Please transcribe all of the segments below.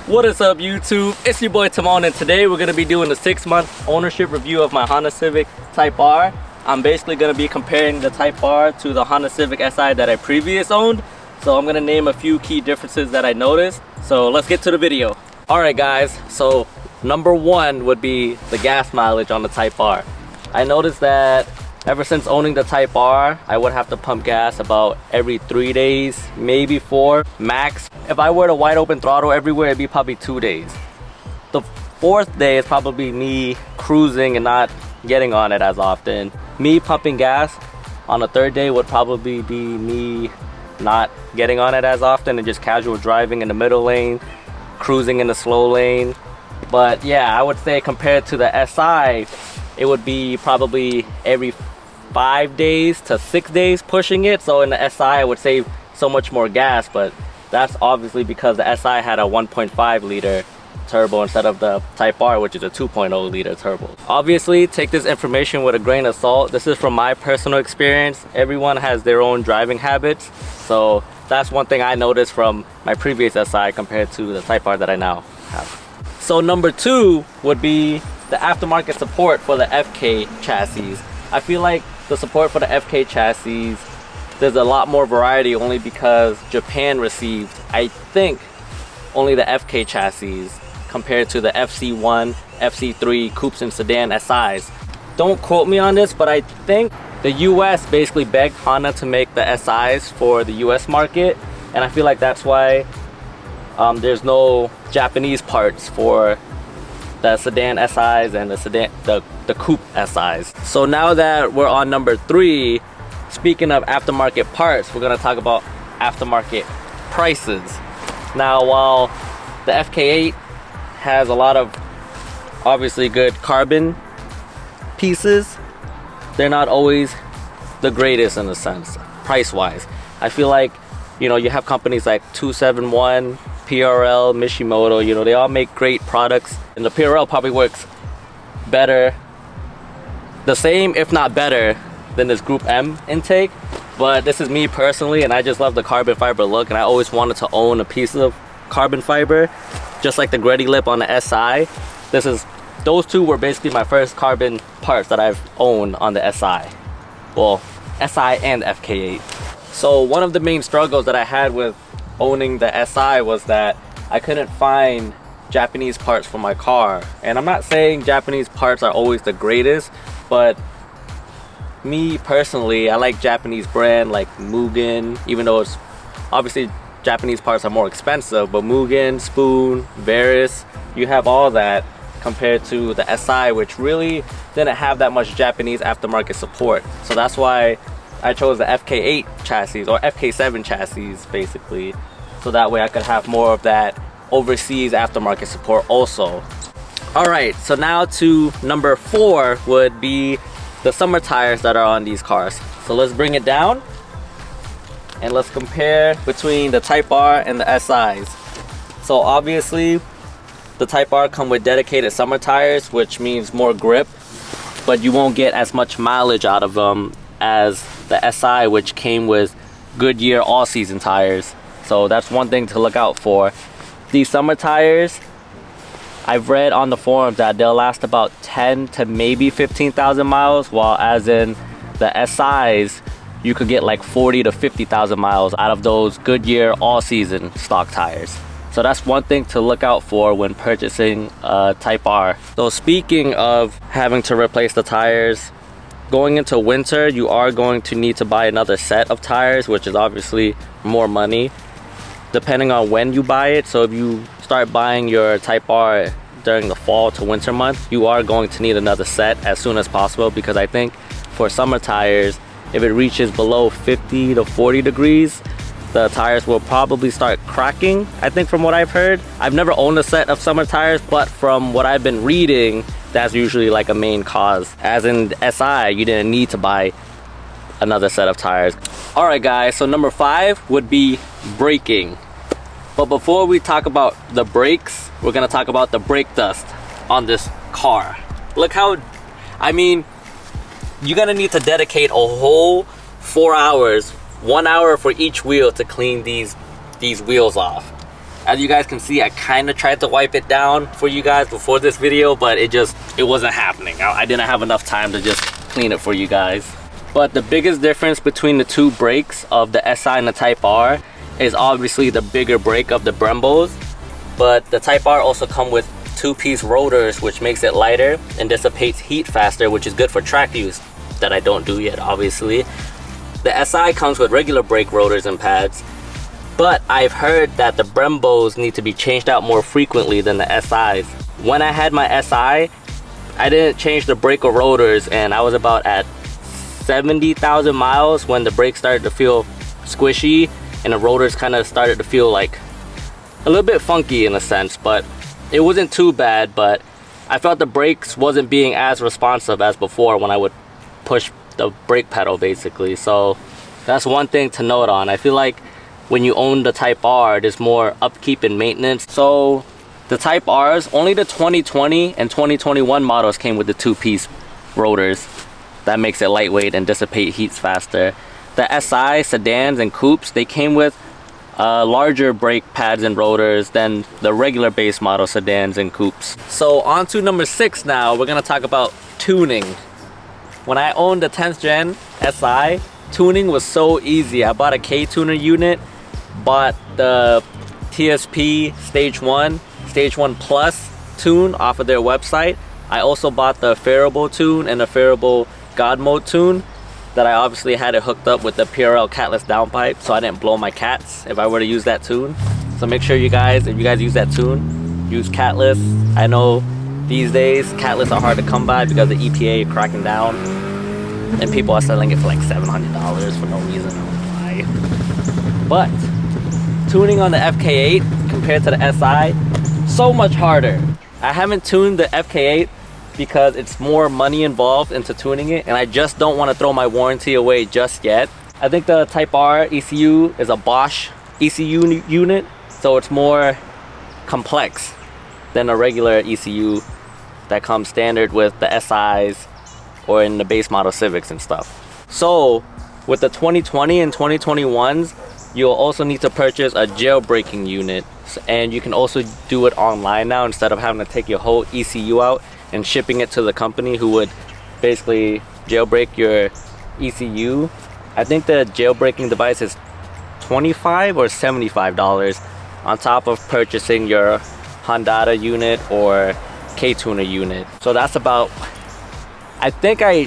What is up, YouTube? It's your boy Timon, and today we're going to be doing a 6-month ownership review of my Honda Civic Type R. I'm basically going to be comparing the Type R to the Honda Civic Si that I previously owned. So I'm going to name a few key differences that I noticed. So let's get to the video. Alright guys, so number one would be the gas mileage on the Type R. I noticed that ever since owning the Type R, I would have to pump gas about every 3 days, maybe 4 max. If I were to wide open throttle everywhere, it'd be probably 2 days. The 4th day is probably me cruising and not getting on it as often. Me pumping gas on the 3rd day would probably be me not getting on it as often and just casual driving in the middle lane, cruising in the slow lane. But yeah, I would say compared to the Si, it would be probably every 5 days to 6 days pushing it. So in the Si, I would save so much more gas, but that's obviously because the Si had a 1.5 liter turbo instead of the Type R, which is a 2.0 liter turbo. Obviously, take this information with a grain of salt. This is from my personal experience. Everyone has their own driving habits. So that's one thing I noticed from my previous Si compared to the Type R that I now have. So number two would be the aftermarket support for the FK chassis. I feel like the support for the FK chassis, there's a lot more variety only because Japan received, I think, only the FK chassis compared to the FC1, FC3 coupes and sedan SIs. Don't quote me on this, but I think the US basically begged Honda to make the SIs for the US market, and I feel like that's why there's no Japanese parts for the sedan SIs and the coupe SIs. So now that we're on number 3, speaking of aftermarket parts, we're gonna talk about aftermarket prices. Now, while the FK8 has a lot of obviously good carbon pieces, they're not always the greatest in a sense, price-wise. I feel like, you know, you have companies like 271, PRL, Mishimoto, you know, they all make great products, and the PRL probably works better, the same if not better than this Group M intake. But this is me personally, and I just love the carbon fiber look, and I always wanted to own a piece of carbon fiber, just like the Greddy lip on the Si. Those two were basically my first carbon parts that I've owned on the Si. Well, Si and FK8. So one of the main struggles that I had with owning the Si was that I couldn't find Japanese parts for my car. And I'm not saying Japanese parts are always the greatest, but me personally, I like Japanese brand like Mugen, even though it's obviously Japanese parts are more expensive, but Mugen, Spoon, Veris, you have all that compared to the Si, which really didn't have that much Japanese aftermarket support. So that's why I chose the FK8 chassis or FK7 chassis basically, so that way I could have more of that overseas aftermarket support also. Alright, so now to number 4 would be the summer tires that are on these cars. So let's bring it down and let's compare between the Type R and the SIs. So obviously the Type R come with dedicated summer tires, which means more grip, but you won't get as much mileage out of them as the Si, which came with Goodyear all-season tires. So that's one thing to look out for. These summer tires, I've read on the forums that they'll last about 10 to maybe 15,000 miles, while as in the SIs, you could get like 40 to 50,000 miles out of those Goodyear all-season stock tires. So that's one thing to look out for when purchasing a Type R. So speaking of having to replace the tires, going into winter, you are going to need to buy another set of tires, which is obviously more money, depending on when you buy it. So if you start buying your Type R during the fall to winter months, you are going to need another set as soon as possible, because I think for summer tires, if it reaches below 50 to 40 degrees, the tires will probably start cracking, I think, from what I've heard. I've never owned a set of summer tires, but from what I've been reading, that's usually like a main cause. As in Si, you didn't need to buy another set of tires. Alright guys, so number 5 would be braking. But before we talk about the brakes, we're gonna talk about the brake dust on this car. Look how, I mean, you're gonna need to dedicate a whole 4 hours, 1 hour for each wheel to clean these wheels off. As you guys can see, I kind of tried to wipe it down for you guys before this video, but it wasn't happening. I didn't have enough time to just clean it for you guys. But the biggest difference between the two brakes of the Si and the Type R is obviously the bigger brake of the Brembos. But the Type R also come with two-piece rotors, which makes it lighter and dissipates heat faster, which is good for track use that I don't do yet, obviously. The Si comes with regular brake rotors and pads, but I've heard that the Brembos need to be changed out more frequently than the SIs. When I had my Si, I didn't change the brake or rotors, and I was about at 70,000 miles when the brakes started to feel squishy and the rotors kind of started to feel like a little bit funky in a sense, but it wasn't too bad. But I felt the brakes wasn't being as responsive as before when I would push the brake pedal basically. So that's one thing to note on. I feel like when you own the Type R, there's more upkeep and maintenance. So the Type R's, only the 2020 and 2021 models came with the two-piece rotors. That makes it lightweight and dissipate heats faster. The Si sedans and coupes, they came with larger brake pads and rotors than the regular base model sedans and coupes. So on to number 6 now, we're gonna talk about tuning. When I owned the 10th gen Si, tuning was so easy. I bought a K-tuner unit, bought the TSP Stage 1 Plus tune off of their website. I also bought the Variable tune and the Variable God Mode tune that I obviously had it hooked up with the PRL catless downpipe so I didn't blow my cats if I were to use that tune. So make sure you guys, if you guys use that tune, use catless. I know these days catless are hard to come by because the EPA are cracking down and people are selling it for like $700 for no reason. I don't know why. But tuning on the FK8 compared to the Si, so much harder. I haven't tuned the FK8 because it's more money involved into tuning it, and I just don't want to throw my warranty away just yet. I think the Type R ECU is a Bosch ECU unit, so it's more complex than a regular ECU that comes standard with the SIs or in the base model Civics and stuff. So with the 2020 and 2021s, you'll also need to purchase a jailbreaking unit, and you can also do it online now instead of having to take your whole ECU out and shipping it to the company who would basically jailbreak your ECU. I think the jailbreaking device is $25 or $75 on top of purchasing your Honda unit or K-tuner unit. So that's about, I think I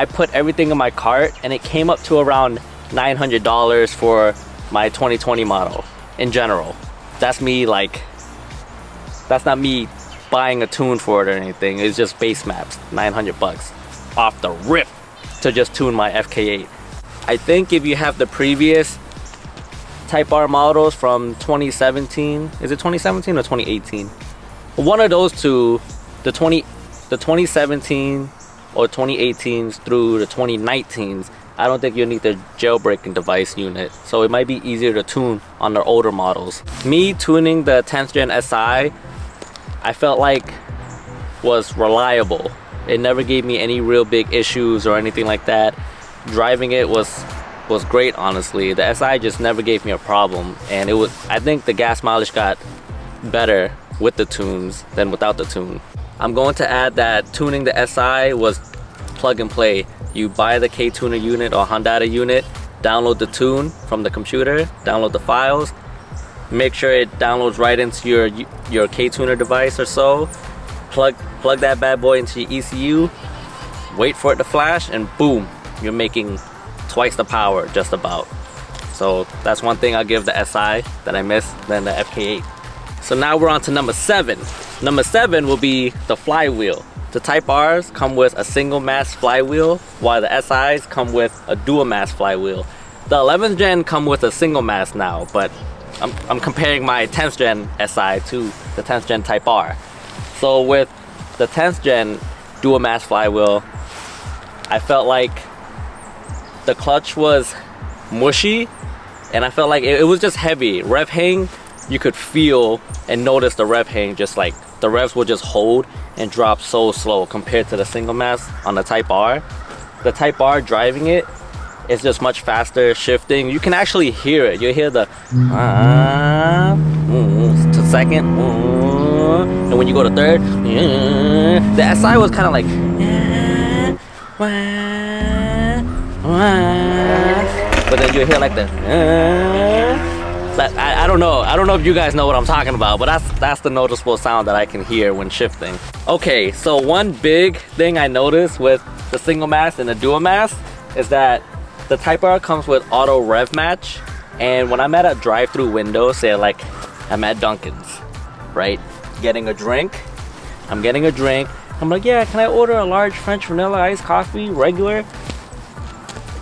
put everything in my cart and it came up to around $900 for my 2020 model in general. That's me, like, that's not me buying a tune for it or anything. It's just base maps, 900 bucks off the rip to just tune my FK8. I think if you have the previous Type R models from 2017, is it 2017 or 2018? One of those two, the 2017 or 2018s through the 2019s, I don't think you'll need the jailbreaking device unit, so it might be easier to tune on the older models. Me tuning the 10th gen Si, I felt like was reliable. It never gave me any real big issues or anything like that. Driving it was great, honestly. The Si just never gave me a problem, and it was, I think the gas mileage got better with the tunes than without the tune. I'm going to add that tuning the Si was plug and play. You buy the K-tuner unit or Honda unit, download the tune from the computer, download the files, make sure it downloads right into your K-tuner device or so, plug that bad boy into your ECU, wait for it to flash, and boom, you're making twice the power just about. So that's one thing I'll give the Si that I miss than the FK8. So now we're on to number 7. Number 7 will be the Flywheel. The Type R's come with a single mass flywheel, while the SIs come with a dual mass flywheel. The 11th gen come with a single mass now, but I'm comparing my 10th gen Si to the 10th gen Type R. So with the 10th gen dual mass flywheel, I felt like the clutch was mushy, and I felt like it was just heavy. Rev hang, you could feel and notice the rev hang, just like the revs will just hold and drop so slow compared to the single mass on the Type R. The Type R, driving it, is just much faster shifting. You can actually hear it. You hear the second, and when you go to third, the SI was kind of like, but then you hear like the, I don't know if you guys know what I'm talking about, but that's the noticeable sound that I can hear when shifting. Okay, so one big thing I noticed with the single mast and the dual mast is that the Type R comes with auto rev match. And when I'm at a drive-through window, say like I'm at Dunkin's, right? Getting a drink. I'm getting a drink. I'm like, yeah, can I order a large French vanilla iced coffee, regular?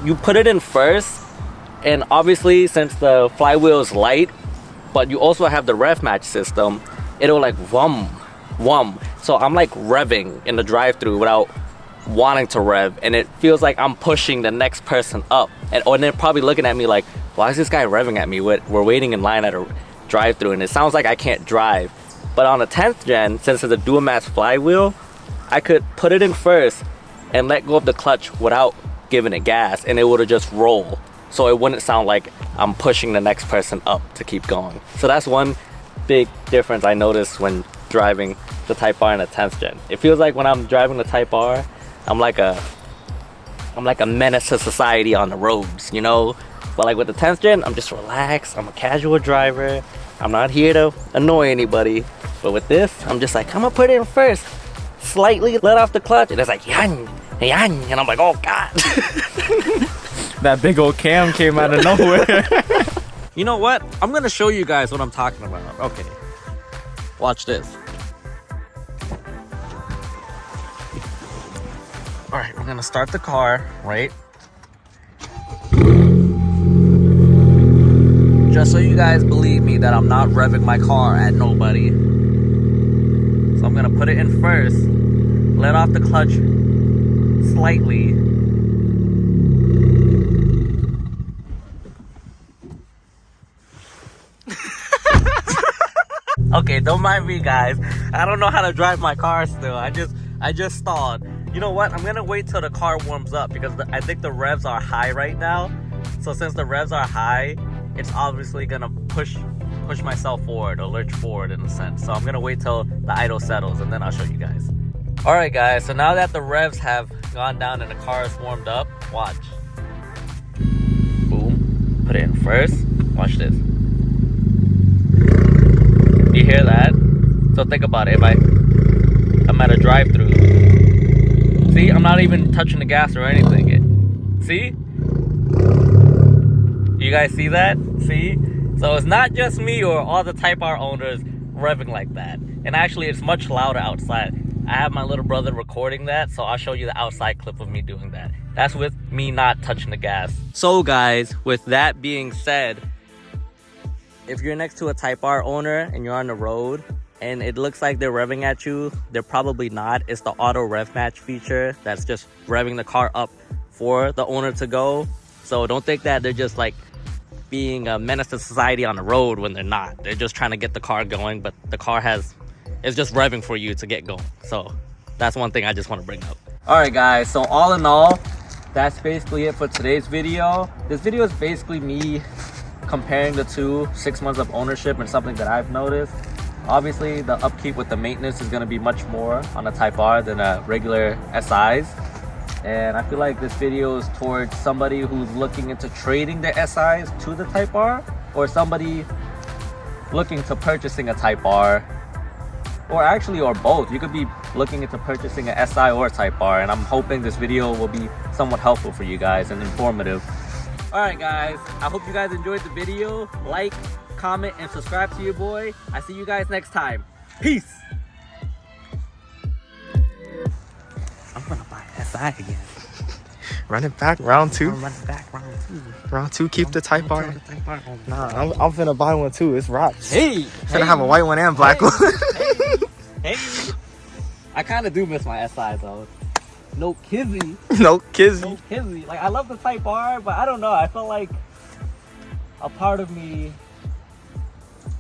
You put it in first, and obviously since the flywheel is light, but you also have the rev match system, it'll like whum. So I'm like revving in the drive-through without wanting to rev, and it feels like I'm pushing the next person up, and they're probably looking at me like, why is this guy revving at me? We're waiting in line at a drive-thru, and it sounds like I can't drive. But on the 10th gen, since it's a dual mast flywheel, I could put it in first and let go of the clutch without giving it gas, and it would just roll. So it wouldn't sound like I'm pushing the next person up to keep going. So that's one big difference I noticed when driving the Type R in the 10th gen. It feels like when I'm driving the Type R, I'm like a menace to society on the roads, you know? But like with the 10th gen, I'm just relaxed. I'm a casual driver. I'm not here to annoy anybody. But with this, I'm just like, I'm gonna put it in first. Slightly let off the clutch, and it's like, yan, yan. And I'm like, oh God. That big old cam came out of nowhere. You know what? I'm gonna show you guys what I'm talking about. Okay. Watch this. All right, we're gonna start the car, right? Just so you guys believe me that I'm not revving my car at nobody. So I'm gonna put it in first, let off the clutch slightly. Okay, don't mind me, guys. I don't know how to drive my car still. I just stalled. You know what? I'm gonna wait till the car warms up because I think the revs are high right now. So since the revs are high, it's obviously gonna push myself forward or lurch forward in a sense. So I'm gonna wait till the idle settles and then I'll show you guys. All right, guys. So now that the revs have gone down and the car is warmed up, watch. Boom. Put it in first. Watch this. Do you hear that? So think about it. If I'm at a drive-through. See, I'm not even touching the gas or anything yet. See? You guys see that? See? So it's not just me or all the Type R owners revving like that. And actually, it's much louder outside. I have my little brother recording that, so I'll show you the outside clip of me doing that. That's with me not touching the gas. So guys, with that being said, if you're next to a Type R owner and you're on the road, and it looks like they're revving at you, they're probably not. It's the auto rev match feature that's just revving the car up for the owner to go. So don't think that they're just like being a menace to society on the road when they're not. They're just trying to get the car going, but the car is just revving for you to get going. So that's one thing I just want to bring up. All right, guys. So all in all, that's basically it for today's video. This video is basically me comparing the two, 6 months of ownership and something that I've noticed. Obviously, the upkeep with the maintenance is going to be much more on a Type R than a regular SIs. And I feel like this video is towards somebody who's looking into trading their SIs to the Type R, or somebody looking to purchasing a Type R, or both. You could be looking into purchasing an SI or a Type R, and I'm hoping this video will be somewhat helpful for you guys and informative. All right, guys, I hope you guys enjoyed the video. Like, comment, and subscribe to your boy. I see you guys next time. Peace. I'm gonna buy an SI again. Run it back, round two. I'm running back round two. Round two, keep the Type R. Nah, I'm finna buy one too. It's rocks. Hey, Finna have a white one and black one. Hey. I kind of do miss my SI though. No kizzy. No kizzy. No kizzy. Like, I love the Type R, but I don't know. I felt like a part of me,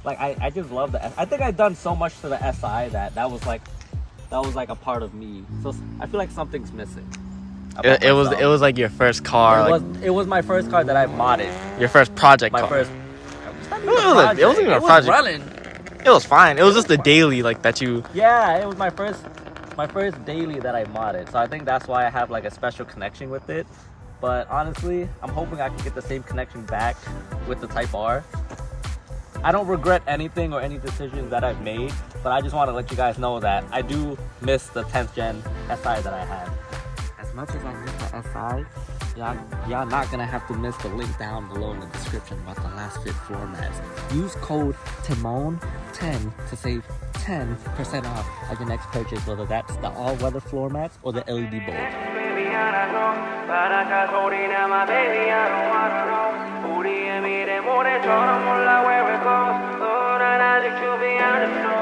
like, I just love the. I think I've done so much to the SI that was like a part of me. So I feel like something's missing. It was like your first car. It was my first car that I modded. Your first project car. My first. It wasn't even a project. Running. It was fine. It was just the daily like that you. Yeah, it was my first daily that I modded, so I think that's why I have like a special connection with it. But honestly, I'm hoping I can get the same connection back with the Type R. I don't regret anything or any decisions that I've made, but I just want to let you guys know that I do miss the 10th gen SI that I had. As much as I miss the SI, y'all not gonna have to miss the link down below in the description about the last fit floor mats. Use code TIMON10 to save 10% off at your next purchase, whether that's the all-weather floor mats or the LED bulb. 우리의 미래 모래처럼 몰라 where it goes. 넌 아직 준비 안 했어.